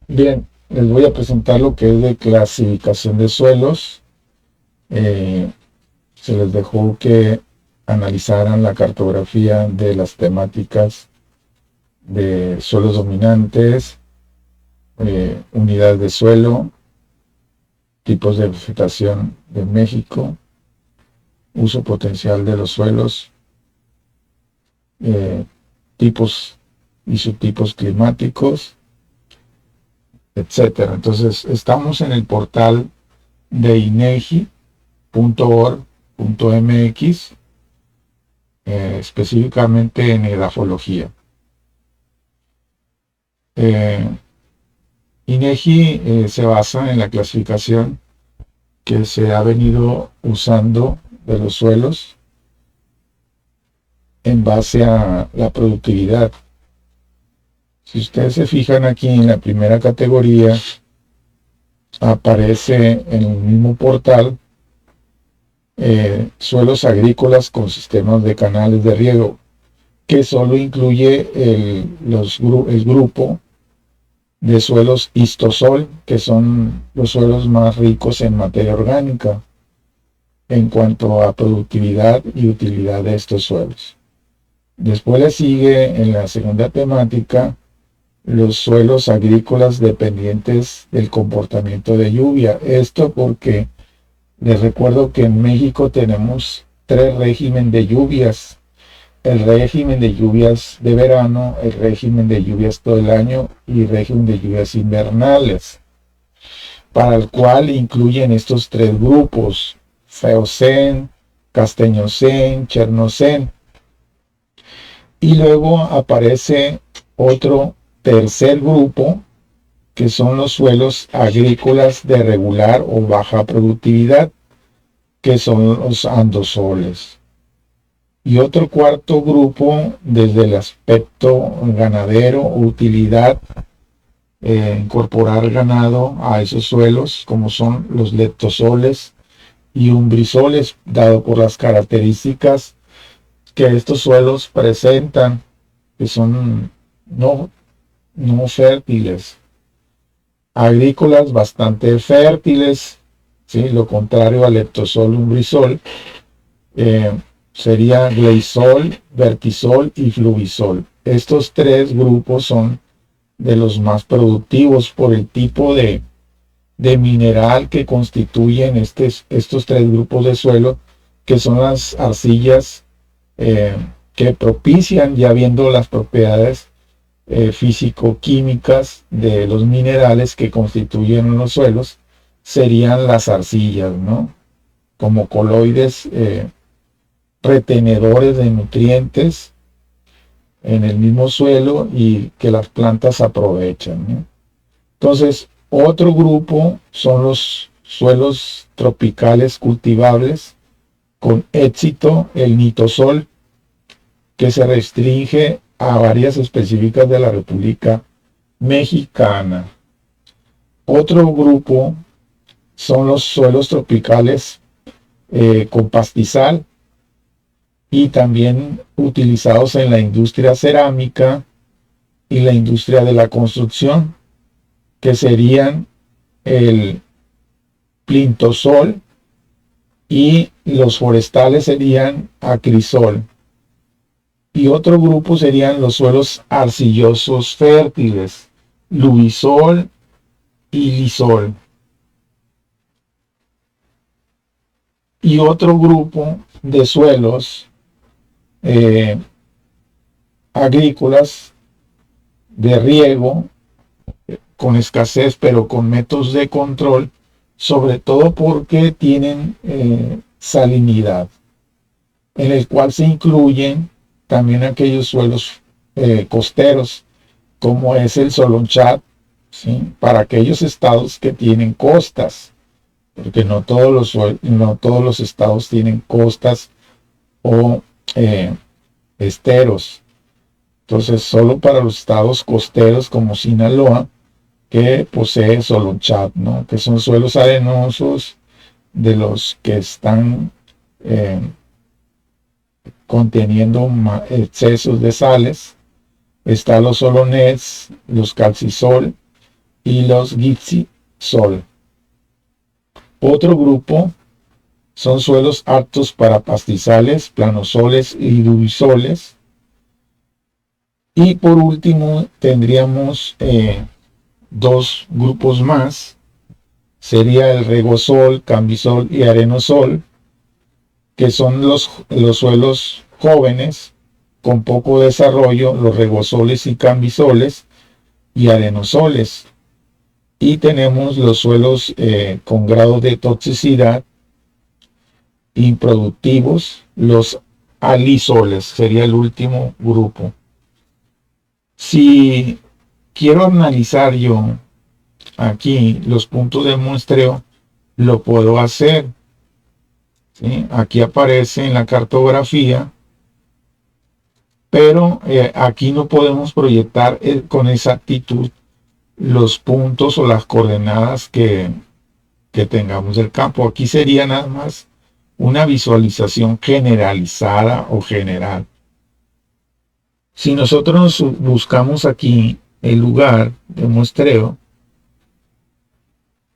Bien, les voy a presentar lo que es de clasificación de suelos. Eh, Se les dejó que analizaran la cartografía de las temáticas de suelos dominantes, unidades de suelo, tipos de vegetación de México, uso potencial de los suelos, eh, tipos y subtipos climáticos, etcétera. Entonces, estamos en el portal de inegi.org.mx, específicamente en edafología. Eh, INEGI se basa en la clasificación que se ha venido usando de los suelos en base a la productividad. Si ustedes se fijan aquí en la primera categoría, aparece en el mismo portal suelos agrícolas con sistemas de canales de riego, que solo incluye el grupo de suelos histosol, que son los suelos más ricos en materia orgánica en cuanto a productividad y utilidad de estos suelos. Después le sigue en la segunda temática los suelos agrícolas dependientes del comportamiento de lluvia. Esto porque les recuerdo que en México tenemos tres regímenes de lluvias: el régimen de lluvias de verano, el régimen de lluvias todo el año y el régimen de lluvias invernales, para el cual incluyen estos tres grupos: Feocén, Castañocén, Chernocén. Y luego aparece otro tercer grupo, que son los suelos agrícolas de regular o baja productividad, que son los andosoles. Y otro cuarto grupo, desde el aspecto ganadero o utilidad, incorporar ganado a esos suelos, como son los leptosoles y umbrisoles, dado por las características que estos suelos presentan, que son no fértiles, agrícolas bastante fértiles, ¿sí? Lo contrario al leptosol umbrisol sería gleisol, vertisol y fluvisol. Estos tres grupos son de los más productivos por el tipo de mineral que constituyen estos tres grupos de suelo, que son las arcillas que propician, ya viendo las propiedades físico-químicas de los minerales que constituyen los suelos, serían las arcillas, ¿no? Como coloides retenedores de nutrientes en el mismo suelo y que las plantas aprovechan, ¿no? Entonces, otro grupo son los suelos tropicales cultivables con éxito, el nitosol, que se restringe a áreas específicas de la República Mexicana. Otro grupo son los suelos tropicales con pastizal y también utilizados en la industria cerámica y la industria de la construcción, que serían el plintosol, y los forestales serían acrisol. Y otro grupo serían los suelos arcillosos fértiles, luisol y lisol. Y otro grupo de suelos agrícolas de riego con escasez, pero con métodos de control, sobre todo porque tienen salinidad, en el cual se incluyen también aquellos suelos costeros, como es el Solonchat, ¿sí? Para aquellos estados que tienen costas, porque no todos los estados tienen costas o esteros. Entonces, solo para los estados costeros como Sinaloa, que posee Solonchat, ¿no? Que son suelos arenosos de los que están conteniendo excesos de sales. Están los solonets, los calcisol y los Gipsy-Sol. Otro grupo son suelos aptos para pastizales, planosoles y dubisoles. Y por último tendríamos dos grupos más. Sería el regosol, cambisol y arenosol, que son los suelos jóvenes con poco desarrollo, los regosoles y cambisoles y arenosoles. Y tenemos los suelos con grado de toxicidad improductivos, los alisoles, sería el último grupo. Si quiero analizar yo aquí los puntos de muestreo, lo puedo hacer, ¿sí? Aquí aparece en la cartografía, pero aquí no podemos proyectar con exactitud los puntos o las coordenadas que tengamos del campo. Aquí sería nada más una visualización generalizada o general. Si nosotros buscamos aquí el lugar de muestreo,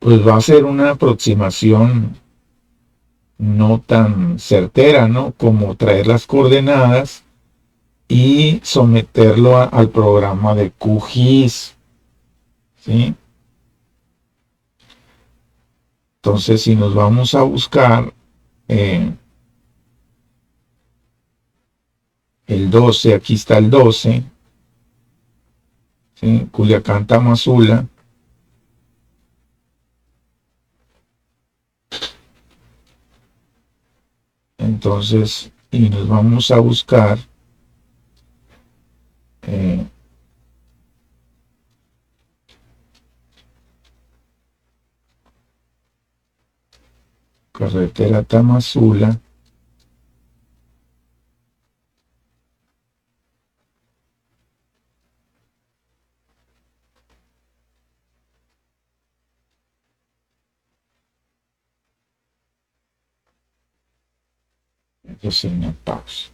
pues va a ser una aproximación no tan certera, ¿no? Como traer las coordenadas y someterlo al programa de QGIS, ¿sí? Entonces, si nos vamos a buscar el 12, aquí está el 12, ¿sí? Culiacán, Tamazula. Entonces, y nos vamos a buscar carretera Tamazula. Entonces, una pausa.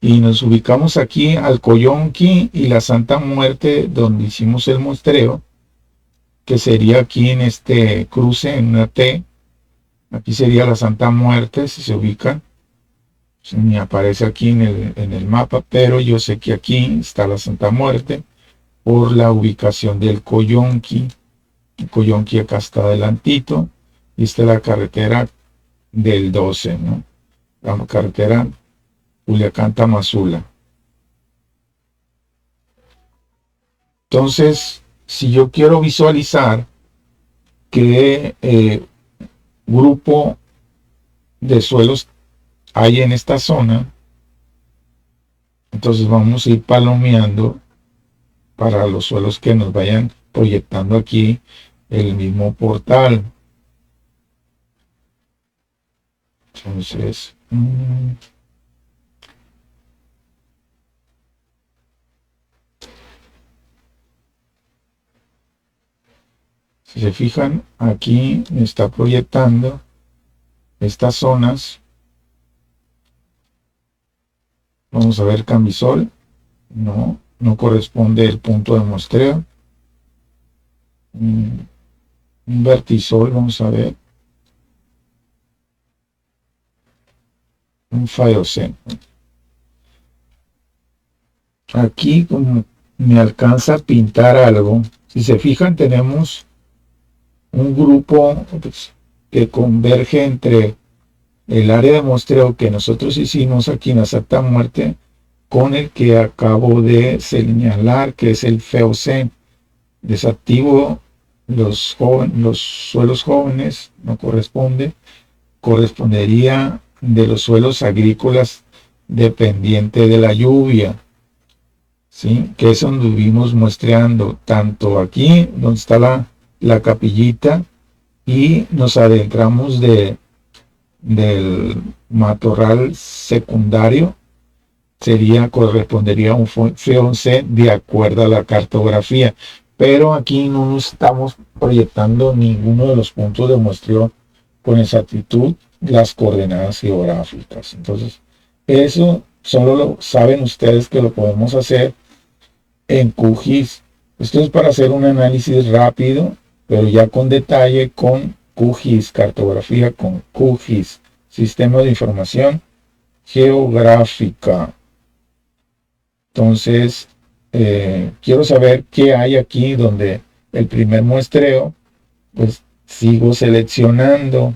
Y nos ubicamos aquí al Coyonqui y la Santa Muerte, donde hicimos el muestreo, que sería aquí en este cruce, en una T. Aquí sería la Santa Muerte, si se ubican. Me aparece aquí en el mapa, pero yo sé que aquí está la Santa Muerte por la ubicación del Coyonqui. El Coyonqui acá está adelantito, y esta es la carretera del 12, ¿no? La carretera Culiacán, Tamazula. Entonces, si yo quiero visualizar qué grupo de suelos hay en esta zona, entonces vamos a ir palomeando para los suelos que nos vayan proyectando aquí el mismo portal. Entonces, si se fijan, aquí me está proyectando estas zonas. Vamos a ver cambisol. No corresponde el punto de muestreo. Un vertisol, vamos a ver. Un Phaeocene. Aquí como me alcanza a pintar algo. Si se fijan, tenemos un grupo que converge entre el área de muestreo que nosotros hicimos aquí en la Santa Muerte con el que acabo de señalar, que es el Phaeocene. Desactivo los suelos jóvenes, no corresponde. Correspondería de los suelos agrícolas dependiente de la lluvia, ¿sí? Que eso anduvimos muestreando tanto aquí donde está la capillita, y nos adentramos del matorral secundario. Correspondería a un Phaeocene de acuerdo a la cartografía, pero aquí no estamos proyectando ninguno de los puntos de muestreo con exactitud las coordenadas geográficas. Entonces, eso solo lo saben ustedes, que lo podemos hacer en QGIS. Esto es para hacer un análisis rápido, pero ya con detalle con QGIS, cartografía con QGIS, Sistema de Información Geográfica. Entonces, quiero saber qué hay aquí donde el primer muestreo, pues sigo seleccionando.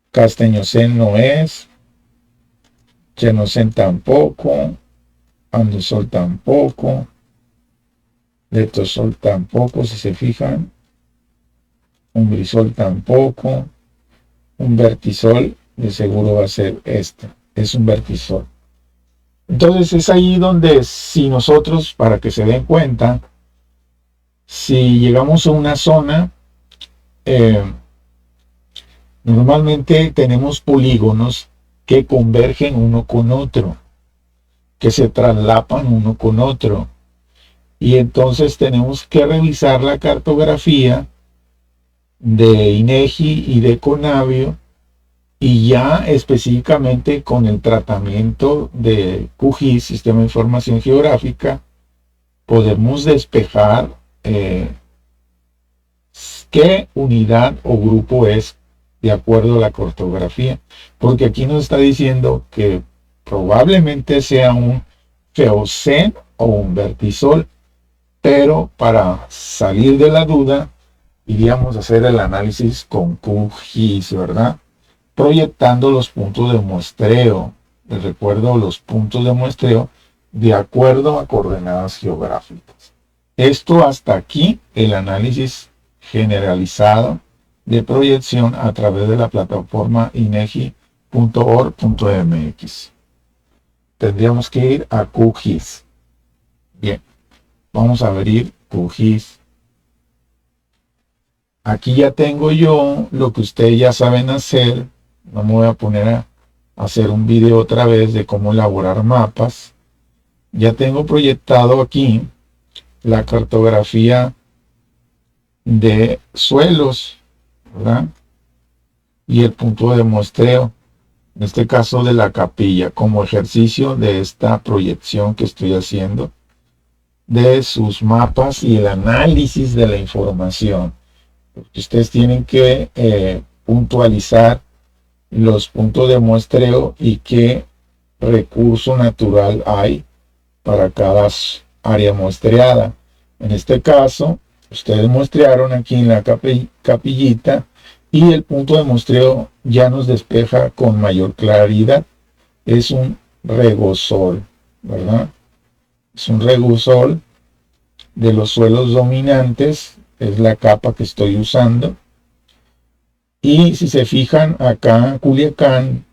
Castañocén no es, Chenocén tampoco, Andosol tampoco, Letosol tampoco, si se fijan, Umbrisol tampoco, un vertisol de seguro va a ser este, es un vertisol. Entonces es ahí donde si nosotros, para que se den cuenta, si llegamos a una zona, normalmente tenemos polígonos que convergen uno con otro, que se traslapan uno con otro. Y entonces tenemos que revisar la cartografía de INEGI y de Conavio, y ya específicamente con el tratamiento de QGIS, Sistema de Información Geográfica, podemos despejar qué unidad o grupo es de acuerdo a la cartografía, porque aquí nos está diciendo que probablemente sea un feocén o un vertisol, pero para salir de la duda iríamos a hacer el análisis con QGIS, ¿verdad? Proyectando los puntos de muestreo. Les recuerdo los puntos de muestreo de acuerdo a coordenadas geográficas. Esto hasta aquí el análisis generalizado de proyección a través de la plataforma inegi.org.mx. Tendríamos que ir a QGIS. Bien, vamos a abrir QGIS. Aquí ya tengo yo lo que ustedes ya saben hacer. No me voy a poner a hacer un video otra vez de cómo elaborar mapas. Ya tengo proyectado aquí la cartografía de suelos, ¿verdad? Y el punto de muestreo, en este caso de la capilla, como ejercicio de esta proyección que estoy haciendo de sus mapas y el análisis de la información. Porque ustedes tienen que puntualizar los puntos de muestreo y qué recurso natural hay para cada área muestreada. En este caso, ustedes muestrearon aquí en la capillita y el punto de muestreo ya nos despeja con mayor claridad. Es un regosol, ¿verdad? Es un regosol de los suelos dominantes, es la capa que estoy usando. Y si se fijan acá, Culiacán,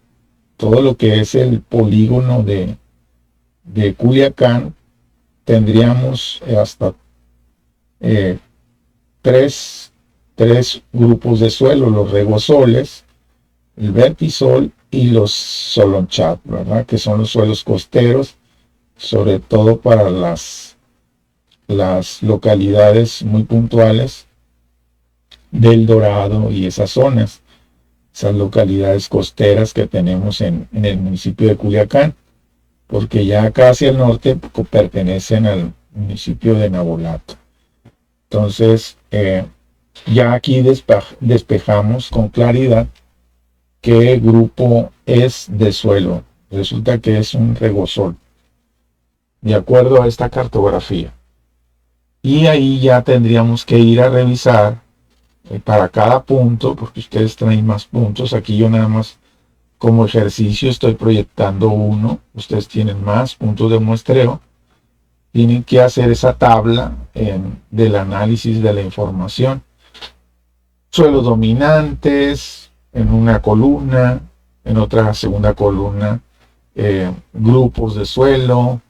todo lo que es el polígono de Culiacán, tendríamos hasta tres grupos de suelo, los regosoles, el vertisol y los solonchat, ¿verdad? Que son los suelos costeros, sobre todo para las localidades muy puntuales del Dorado y esas zonas, esas localidades costeras que tenemos en el municipio de Culiacán, porque ya acá hacia el norte pertenecen al municipio de Navolato. Entonces, ya aquí despejamos con claridad qué grupo es de suelo. Resulta que es un regosol, de acuerdo a esta cartografía. Y ahí ya tendríamos que ir a revisar para cada punto, porque ustedes traen más puntos. Aquí yo nada más como ejercicio estoy proyectando uno. Ustedes tienen más puntos de muestreo. Tienen que hacer esa tabla del análisis de la información. Suelos dominantes en una columna, en otra segunda columna, grupos de suelo,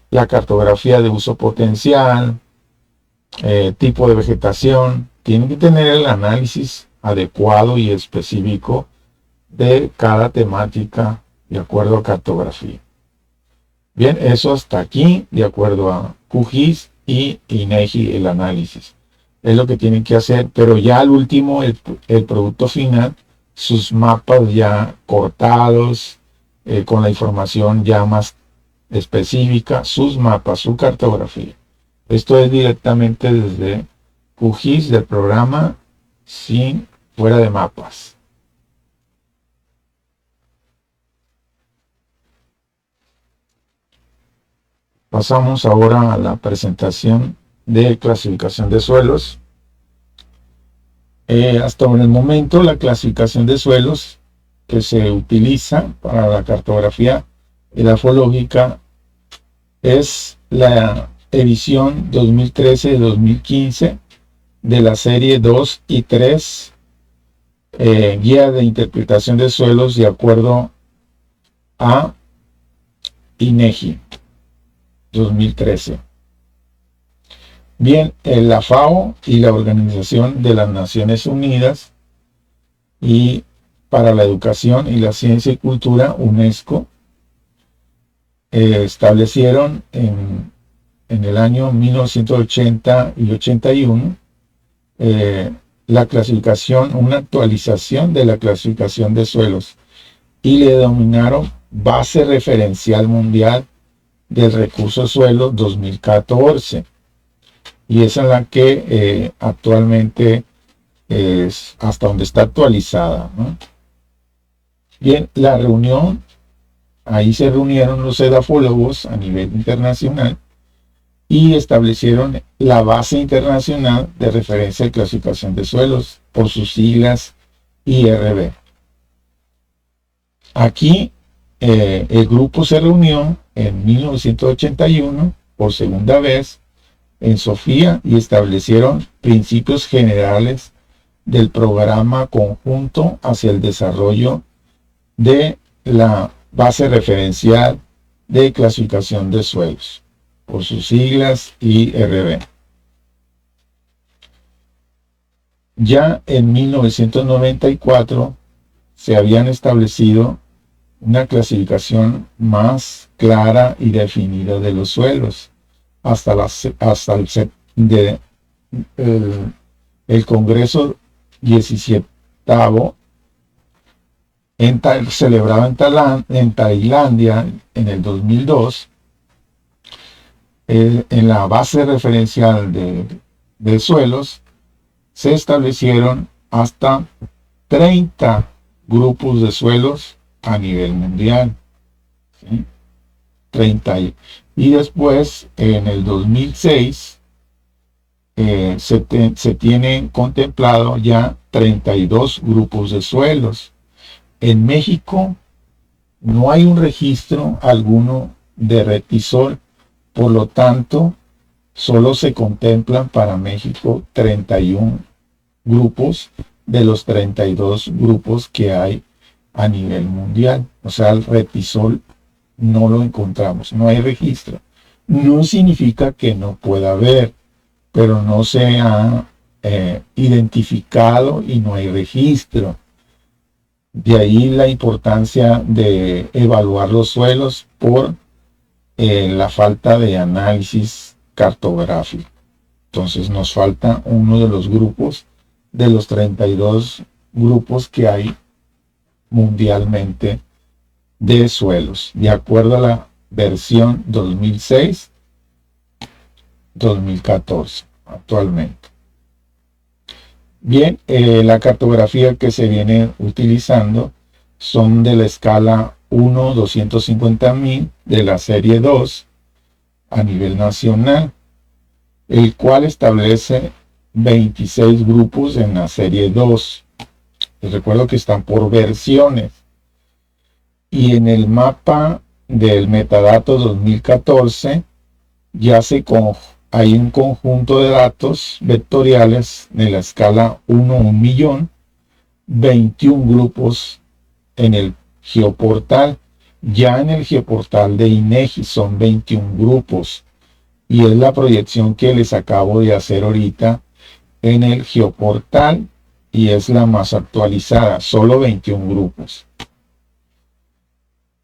la cartografía de uso potencial, tipo de vegetación. Tienen que tener el análisis adecuado y específico de cada temática de acuerdo a cartografía. Bien, eso hasta aquí, de acuerdo a QGIS y INEGI, el análisis. Es lo que tienen que hacer, pero ya al último, el producto final, sus mapas ya cortados, con la información ya más específica, sus mapas, su cartografía. Esto es directamente desde QGIS del programa, sin fuera de mapas. Pasamos ahora a la presentación de clasificación de suelos. Hasta el momento, la clasificación de suelos que se utiliza para la cartografía edafológica es la edición 2013-2015 de la serie 2 y 3, guía de interpretación de suelos de acuerdo a INEGI 2013. Bien, la FAO y la Organización de las Naciones Unidas y para la Educación y la Ciencia y Cultura, UNESCO, establecieron en el año 1980 y 81 la clasificación, una actualización de la clasificación de suelos, y le denominaron Base Referencial Mundial del Recurso Suelo 2014, y es en la que actualmente es hasta donde está actualizada, ¿no? Bien, la reunión, ahí se reunieron los edafólogos a nivel internacional y establecieron la Base Internacional de Referencia de Clasificación de Suelos, por sus siglas IRB. Aquí el grupo se reunió en 1981 por segunda vez en Sofía y establecieron principios generales del programa conjunto hacia el desarrollo de la base referencial de clasificación de suelos, por sus siglas IRB. Ya en 1994 se habían establecido una clasificación más clara y definida de los suelos, hasta el Congreso 17º celebrado en Tailandia en el 2002. En la base referencial de suelos se establecieron hasta 30 grupos de suelos a nivel mundial, ¿sí? 30. Y después, en el 2006, se tienen contemplado ya 32 grupos de suelos. En México no hay un registro alguno de retisol, por lo tanto, solo se contemplan para México 31 grupos de los 32 grupos que hay a nivel mundial. O sea, el retisol no lo encontramos, no hay registro. No significa que no pueda haber, pero no se ha identificado y no hay registro. De ahí la importancia de evaluar los suelos por la falta de análisis cartográfico. Entonces nos falta uno de los grupos, de los 32 grupos que hay mundialmente de suelos, de acuerdo a la versión 2006-2014 actualmente. Bien, la cartografía que se viene utilizando son de la escala 1/250.000 de la serie 2 a nivel nacional, el cual establece 26 grupos en la serie 2. Les recuerdo que están por versiones. Y en el mapa del metadato 2014 ya hay un conjunto de datos vectoriales de la escala 1/1.000.000, 21 grupos en el geoportal. Ya en el geoportal de INEGI son 21 grupos, y es la proyección que les acabo de hacer ahorita en el geoportal, y es la más actualizada, solo 21 grupos.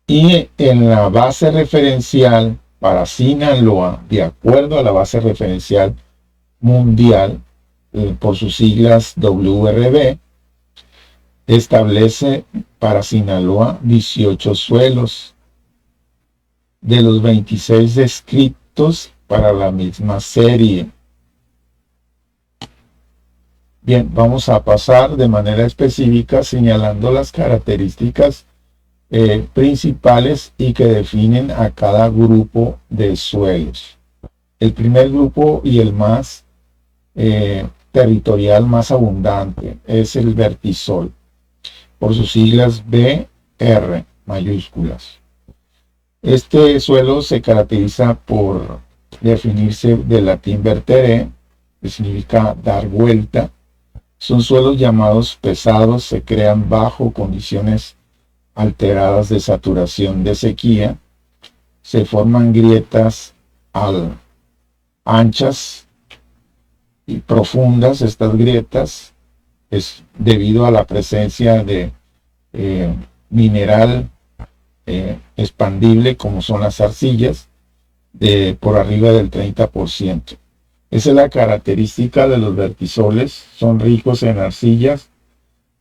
Y en la base referencial para Sinaloa, de acuerdo a la base referencial mundial, por sus siglas WRB, establece para Sinaloa 18 suelos. de los 26 descritos para la misma serie. Bien, vamos a pasar de manera específica señalando las características principales y que definen a cada grupo de suelos. El primer grupo y el más territorial más abundante es el vertisol, por sus siglas BR mayúsculas. Este suelo se caracteriza por definirse del latín vertere, que significa dar vuelta. Son suelos llamados pesados, se crean bajo condiciones alteradas de saturación de sequía, se forman grietas anchas y profundas. Estas grietas es debido a la presencia de mineral expandible, como son las arcillas, de por arriba del 30%. Esa es la característica de los vertisoles, son ricos en arcillas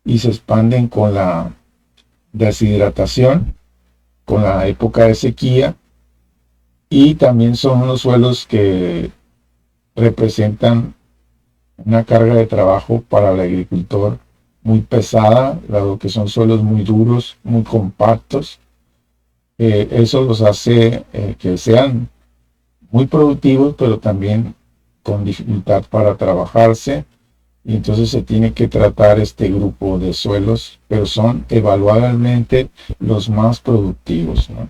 y se expanden con la deshidratación, con la época de sequía, y también son unos suelos que representan una carga de trabajo para el agricultor muy pesada, dado que son suelos muy duros, muy compactos. Eso los hace que sean muy productivos, pero también con dificultad para trabajarse, y entonces se tiene que tratar este grupo de suelos, pero son evaluablemente los más productivos, ¿no?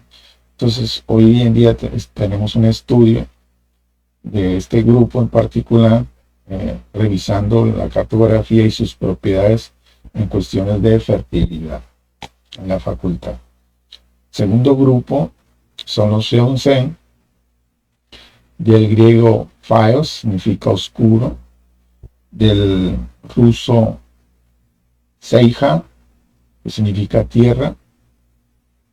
Entonces hoy en día tenemos un estudio de este grupo en particular, revisando la cartografía y sus propiedades en cuestiones de fertilidad en la facultad. Segundo grupo son los Seonsen, del griego phaios, significa oscuro, del ruso seija, que significa tierra.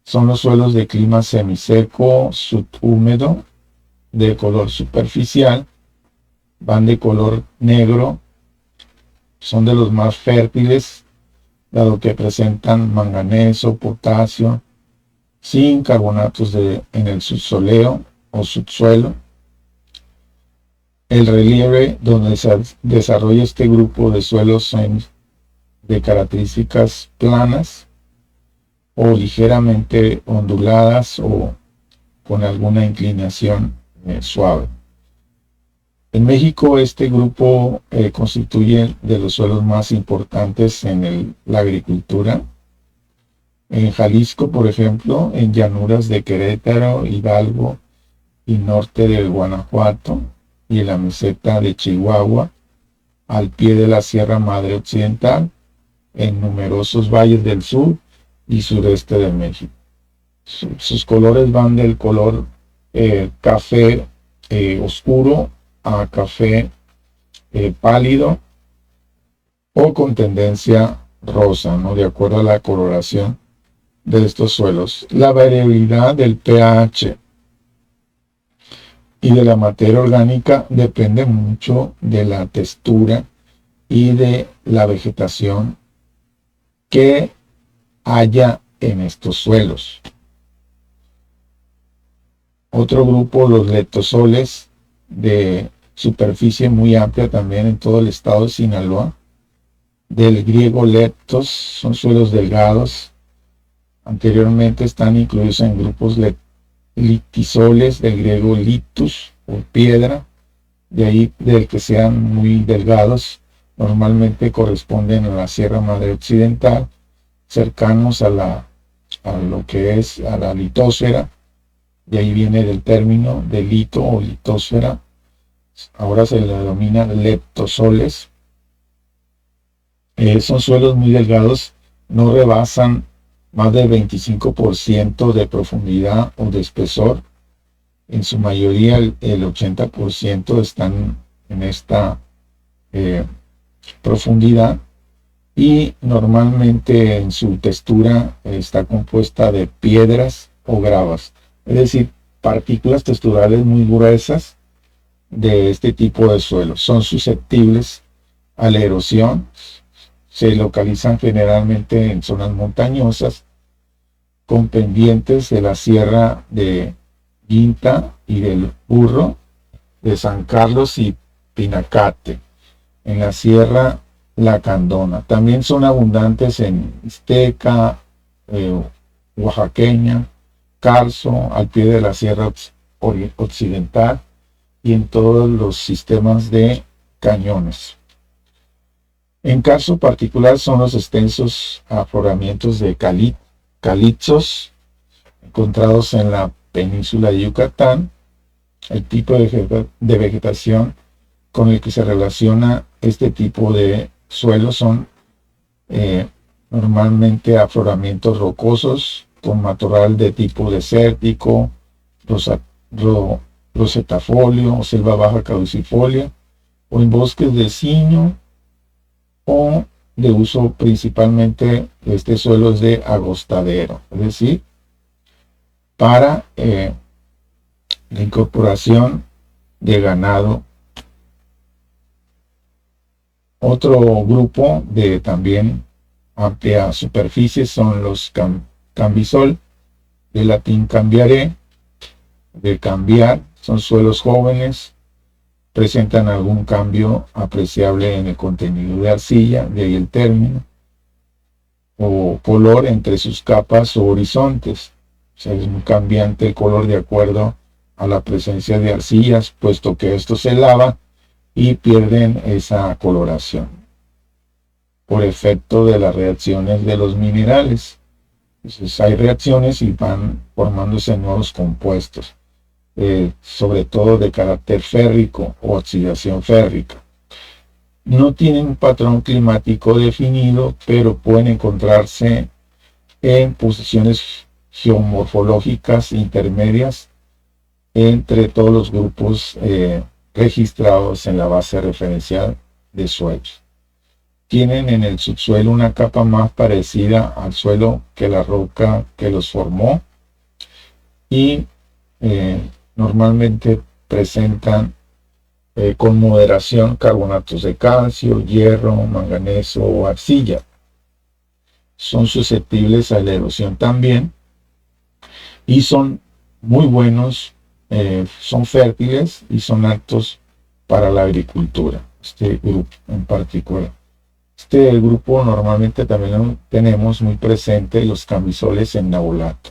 Son los suelos de clima semiseco, subhúmedo, de color superficial, van de color negro, son de los más fértiles, dado que presentan manganeso, potasio, sin carbonatos en el subsoleo o subsuelo. El relieve donde se desarrolla este grupo de suelos son de características planas o ligeramente onduladas o con alguna inclinación suave. En México este grupo constituye de los suelos más importantes en la agricultura. En Jalisco, por ejemplo, en llanuras de Querétaro, Hidalgo y norte de Guanajuato, y en la meseta de Chihuahua, al pie de la Sierra Madre Occidental, en numerosos valles del sur y sureste de México. Sus colores van del color café oscuro a café pálido o con tendencia rosa, ¿no? De acuerdo a la coloración de estos suelos. La variabilidad del pH y de la materia orgánica depende mucho de la textura y de la vegetación que haya en estos suelos. Otro grupo, los leptosoles, de superficie muy amplia también en todo el estado de Sinaloa, del griego leptos, son suelos delgados. Anteriormente están incluidos en grupos litisoles, del griego litus, o piedra, de ahí del que sean muy delgados, normalmente corresponden a la Sierra Madre Occidental, cercanos a lo que es a la litósfera. De ahí viene del término de lito o litósfera. Ahora se le denomina leptosoles. Son suelos muy delgados, no rebasan más del 25% de profundidad o de espesor. En su mayoría el 80% están en esta profundidad, y normalmente en su textura está compuesta de piedras o gravas, es decir, partículas texturales muy gruesas de este tipo de suelos. Son susceptibles a la erosión, se localizan generalmente en zonas montañosas con pendientes de la sierra de Guinta y del Burro, de San Carlos y Pinacate, en la Sierra Lacandona. También son abundantes en Mixteca, oaxaqueña, Carso, al pie de la Sierra Occidental y en todos los sistemas de cañones. En Carso particular son los extensos afloramientos de calizos encontrados en la península de Yucatán. El tipo de vegetación con el que se relaciona este tipo de suelos son normalmente afloramientos rocosos con matorral de tipo desértico, rosetafolio o selva baja caducifolia, o en bosques de ciño, o de uso principalmente de este suelo es de agostadero, es decir, para la incorporación de ganado. Otro grupo de también amplia superficie son los cambisol, del latín cambiare, de cambiar, son suelos jóvenes, presentan algún cambio apreciable en el contenido de arcilla, de ahí el término, o color entre sus capas o horizontes. O sea, es muy cambiante el color de acuerdo a la presencia de arcillas, puesto que estos se lavan y pierden esa coloración por efecto de las reacciones de los minerales. Entonces hay reacciones y van formándose nuevos compuestos, sobre todo de carácter férrico o oxidación férrica. No tienen un patrón climático definido, pero pueden encontrarse en posiciones geomorfológicas intermedias entre todos los grupos registrados en la base referencial de suelos. Tienen en el subsuelo una capa más parecida al suelo que la roca que los formó, y normalmente presentan con moderación carbonatos de calcio, hierro, manganeso o arcilla. Son susceptibles a la erosión también y son muy buenos, son fértiles y son aptos para la agricultura, este grupo en particular. Este grupo normalmente también lo tenemos muy presente los camisoles en Nabolato.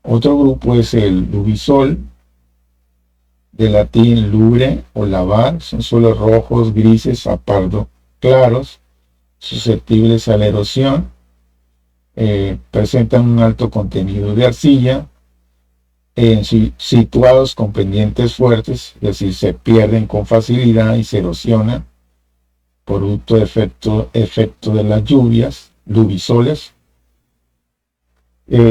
Otro grupo es el lubisol, de latín lubre o lavar, son suelos rojos, grises a pardo claros, susceptibles a la erosión, presentan un alto contenido de arcilla, situados con pendientes fuertes, es decir, se pierden con facilidad y se erosionan, producto de efecto de las lluvias, lubisoles.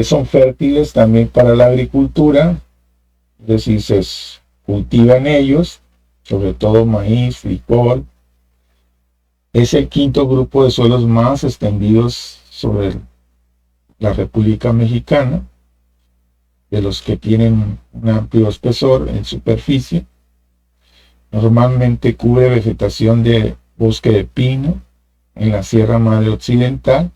Son fértiles también para la agricultura, es decir, se cultivan ellos, sobre todo maíz, frijol. Es el quinto grupo de suelos más extendidos sobre la República Mexicana, de los que tienen un amplio espesor en superficie. Normalmente cubre vegetación de bosque de pino en la Sierra Madre Occidental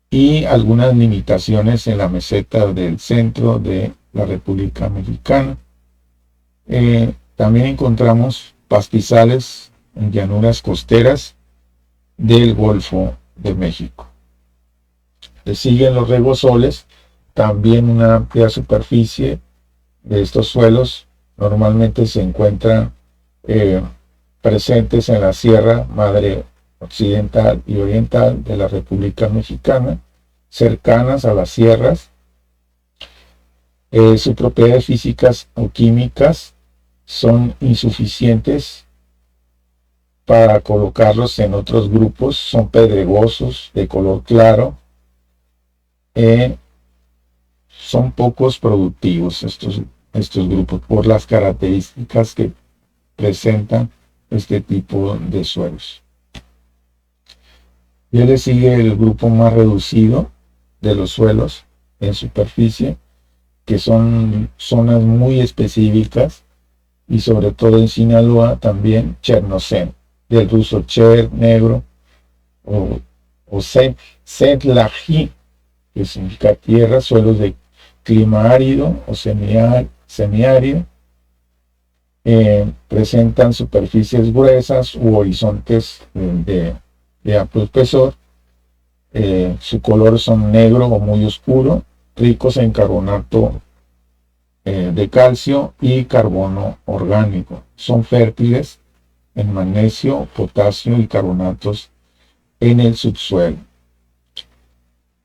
y algunas limitaciones en la meseta del centro de la República Mexicana. También encontramos pastizales en llanuras costeras del Golfo de México. Le siguen los regosoles, también una amplia superficie de estos suelos. Normalmente se encuentran presentes en la Sierra Madre Occidental y Oriental de la República Mexicana, cercanas a las sierras. Sus propiedades físicas o químicas son insuficientes para colocarlos en otros grupos, son pedregosos, de color claro, son pocos productivos estos grupos por las características que presentan este tipo de suelos. Ya le sigue el grupo más reducido de los suelos en superficie, que son zonas muy específicas, y sobre todo en Sinaloa también Chernocén, del ruso cher, negro, o setlají, que significa tierra, suelos de clima árido o semiárido. Presentan superficies gruesas u horizontes de amplio espesor. Su color son negro o muy oscuro, ricos en carbonato de calcio y carbono orgánico. Son fértiles en magnesio, potasio y carbonatos en el subsuelo.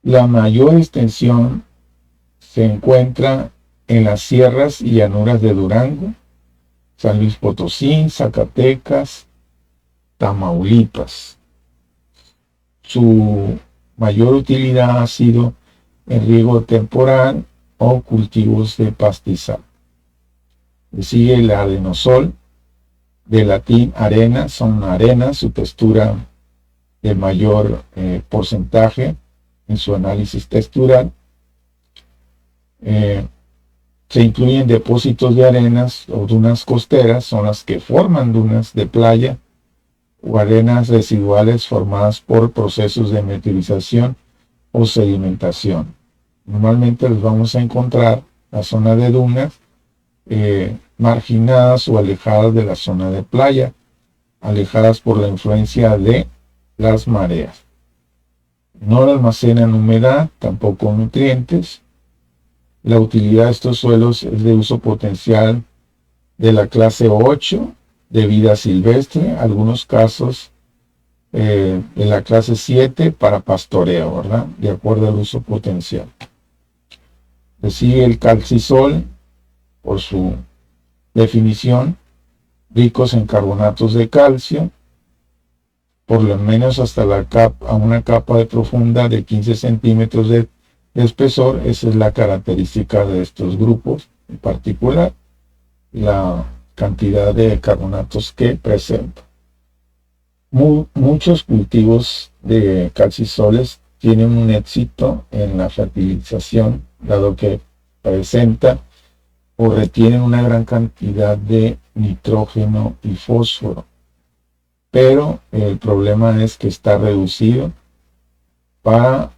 La mayor extensión se encuentra en las sierras y llanuras de Durango, San Luis Potosí, Zacatecas, Tamaulipas. Su mayor utilidad ha sido en riego temporal o cultivos de pastizal. Le sigue el adenosol, de latín arena, son arenas, su textura de mayor porcentaje en su análisis textural. Se incluyen depósitos de arenas o dunas costeras, son las que forman dunas de playa, o arenas residuales formadas por procesos de meteorización o sedimentación. Normalmente los vamos a encontrar en la zona de dunas, marginadas o alejadas de la zona de playa, alejadas por la influencia de las mareas. No almacenan humedad, tampoco nutrientes. La utilidad de estos suelos es de uso potencial de la clase 8, de vida silvestre, algunos casos de la clase 7 para pastoreo, ¿verdad? De acuerdo al uso potencial. Le sigue el calcisol, por su definición, ricos en carbonatos de calcio, por lo menos hasta una capa de profunda de 15 centímetros de espesor. Esa es la característica de estos grupos, en particular la cantidad de carbonatos que presentan. Muchos cultivos de calcisoles tienen un éxito en la fertilización, dado que presenta o retienen una gran cantidad de nitrógeno y fósforo. Pero el problema es que está reducido para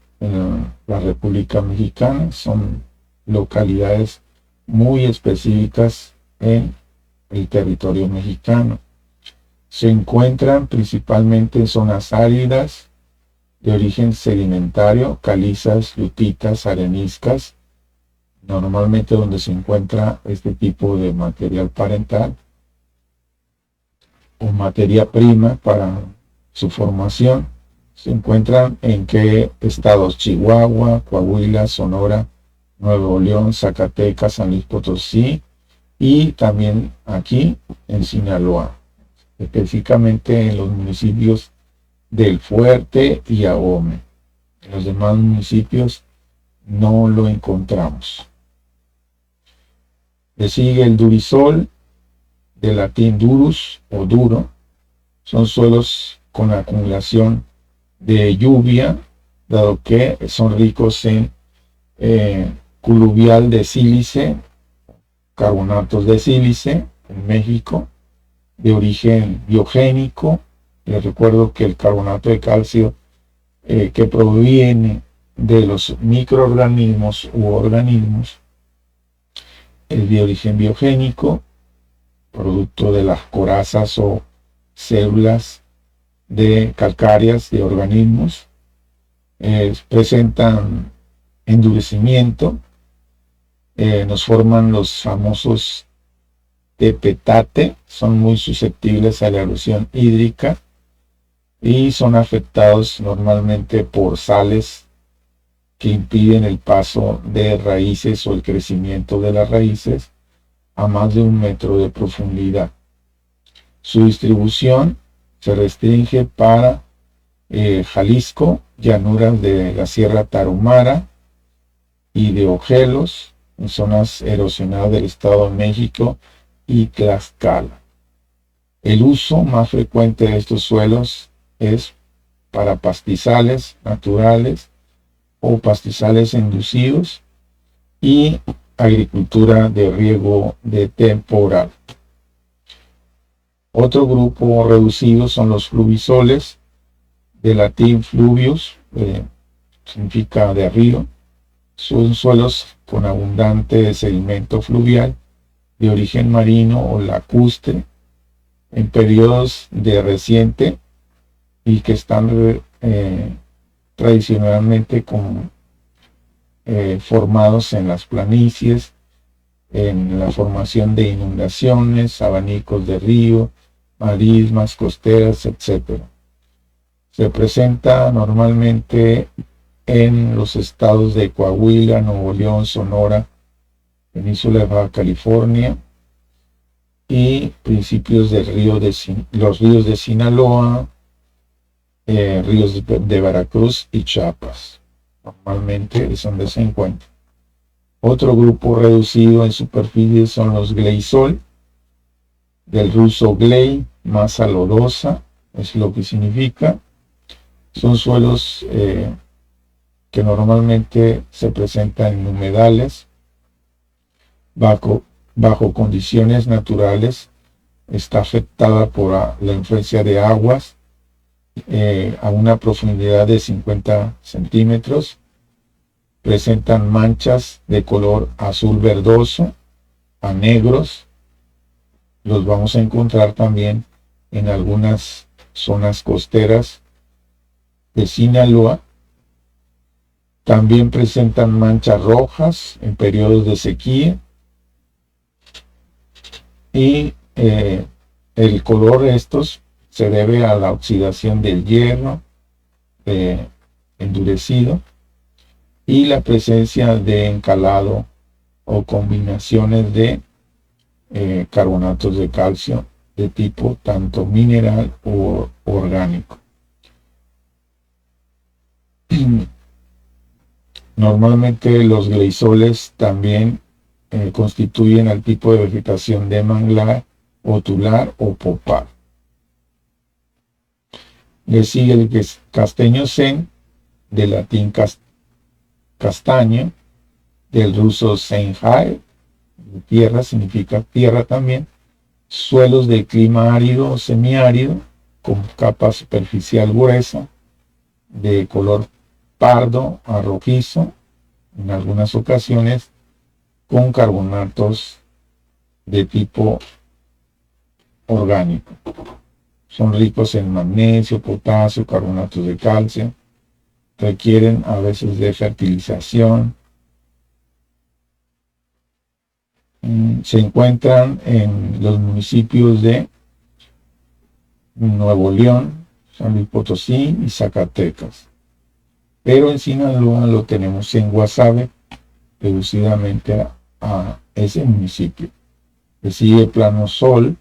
la República Mexicana. Son localidades muy específicas en el territorio mexicano. Se encuentran principalmente en zonas áridas de origen sedimentario, calizas, lutitas, areniscas, normalmente donde se encuentra este tipo de material parental o materia prima para su formación. Se encuentran en qué estados: Chihuahua, Coahuila, Sonora, Nuevo León, Zacatecas, San Luis Potosí y también aquí en Sinaloa, específicamente en los municipios del Fuerte y Ahome. En los demás municipios no lo encontramos. Le sigue el durisol, de latín durus o duro. Son suelos con acumulación de lluvia, dado que son ricos en coluvial de sílice, carbonatos de sílice en México, de origen biogénico. Les recuerdo que el carbonato de calcio que proviene de los microorganismos u organismos es de origen biogénico, producto de las corazas o células calcáreas de organismos. Presentan endurecimiento, nos forman los famosos tepetate, son muy susceptibles a la erosión hídrica y son afectados normalmente por sales que impiden el paso de raíces o el crecimiento de las raíces a más de 1 metro de profundidad. Su distribución se restringe para Jalisco, llanuras de la Sierra Tarahumara y de Ojelos, en zonas erosionadas del Estado de México y Tlaxcala. El uso más frecuente de estos suelos es para pastizales naturales o pastizales inducidos y agricultura de riego de temporal. Otro grupo reducido son los fluvisoles, de latín fluvius, significa de río. Son suelos con abundante sedimento fluvial de origen marino o lacustre en periodos de reciente y que están tradicionalmente formados en las planicies, en la formación de inundaciones, abanicos de río, marismas costeras, etc. Se presenta normalmente en los estados de Coahuila, Nuevo León, Sonora, Península de Baja California y principios del los ríos de Sinaloa, ríos de Veracruz y Chiapas. Normalmente es donde se encuentra. Otro grupo reducido en superficie son los gleisol, del ruso glei, masa lodosa, es lo que significa. Son suelos que normalmente se presentan en humedales, bajo condiciones naturales. Está afectada por la influencia de aguas a una profundidad de 50 centímetros. Presentan manchas de color azul verdoso a negros. Los vamos a encontrar también en algunas zonas costeras de Sinaloa. También presentan manchas rojas en periodos de sequía. Y el color de estos se debe a la oxidación del hierro endurecido y la presencia de encalado o combinaciones de carbonatos de calcio de tipo tanto mineral o orgánico. Normalmente los gleisoles también constituyen el tipo de vegetación de manglar, otular o popar. Le sigue el castaño zen, del latín castaño, del ruso senjai, tierra significa tierra también, suelos de clima árido o semiárido, con capa superficial gruesa, de color pardo a rojizo, en algunas ocasiones con carbonatos de tipo orgánico. Son ricos en magnesio, potasio, carbonatos de calcio. Requieren a veces de fertilización. Se encuentran en los municipios de Nuevo León, San Luis Potosí y Zacatecas. Pero en Sinaloa lo tenemos en Guasave, reducidamente a ese municipio. Le sigue plano sol,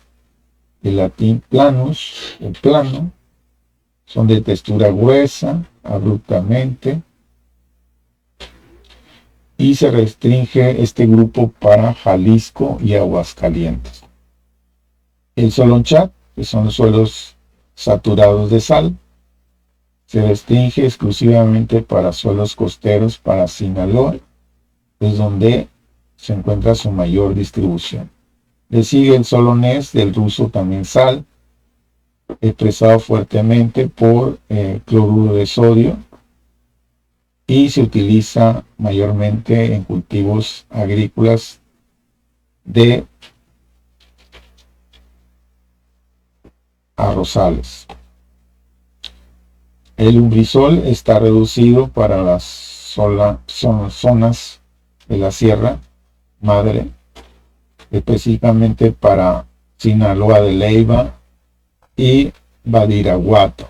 del latín planus, el plano, son de textura gruesa, abruptamente, y se restringe este grupo para Jalisco y Aguascalientes. El Solonchat, que son los suelos saturados de sal, se restringe exclusivamente para suelos costeros para Sinaloa, es donde se encuentra su mayor distribución. Le sigue el solonés, del ruso también sal, expresado fuertemente por cloruro de sodio, y se utiliza mayormente en cultivos agrícolas de arrozales. El umbrisol está reducido para las zonas de la Sierra Madre, específicamente para Sinaloa de Leyva y Badiraguato.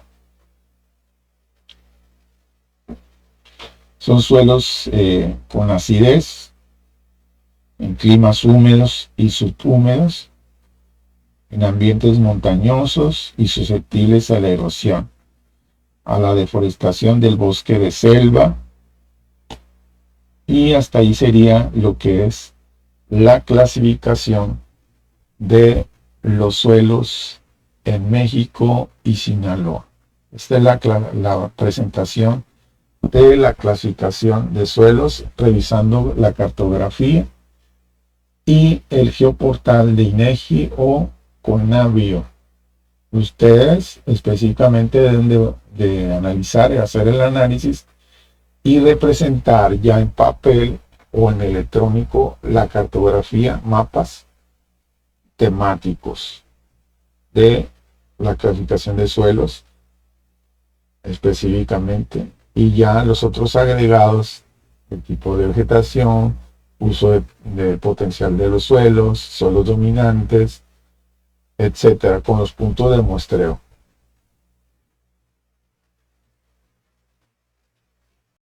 Son suelos con acidez, en climas húmedos y subhúmedos, en ambientes montañosos y susceptibles a la erosión, a la deforestación del bosque de selva, y hasta ahí sería lo que es la clasificación de los suelos en México y Sinaloa. Esta es la presentación de la clasificación de suelos, revisando la cartografía y el geoportal de INEGI o CONABIO. Ustedes específicamente deben de analizar y hacer el análisis y representar ya en papel o en electrónico la cartografía, mapas temáticos de la clasificación de suelos específicamente, y ya los otros agregados, el tipo de vegetación, uso de potencial de los suelos dominantes, etcétera, con los puntos de muestreo.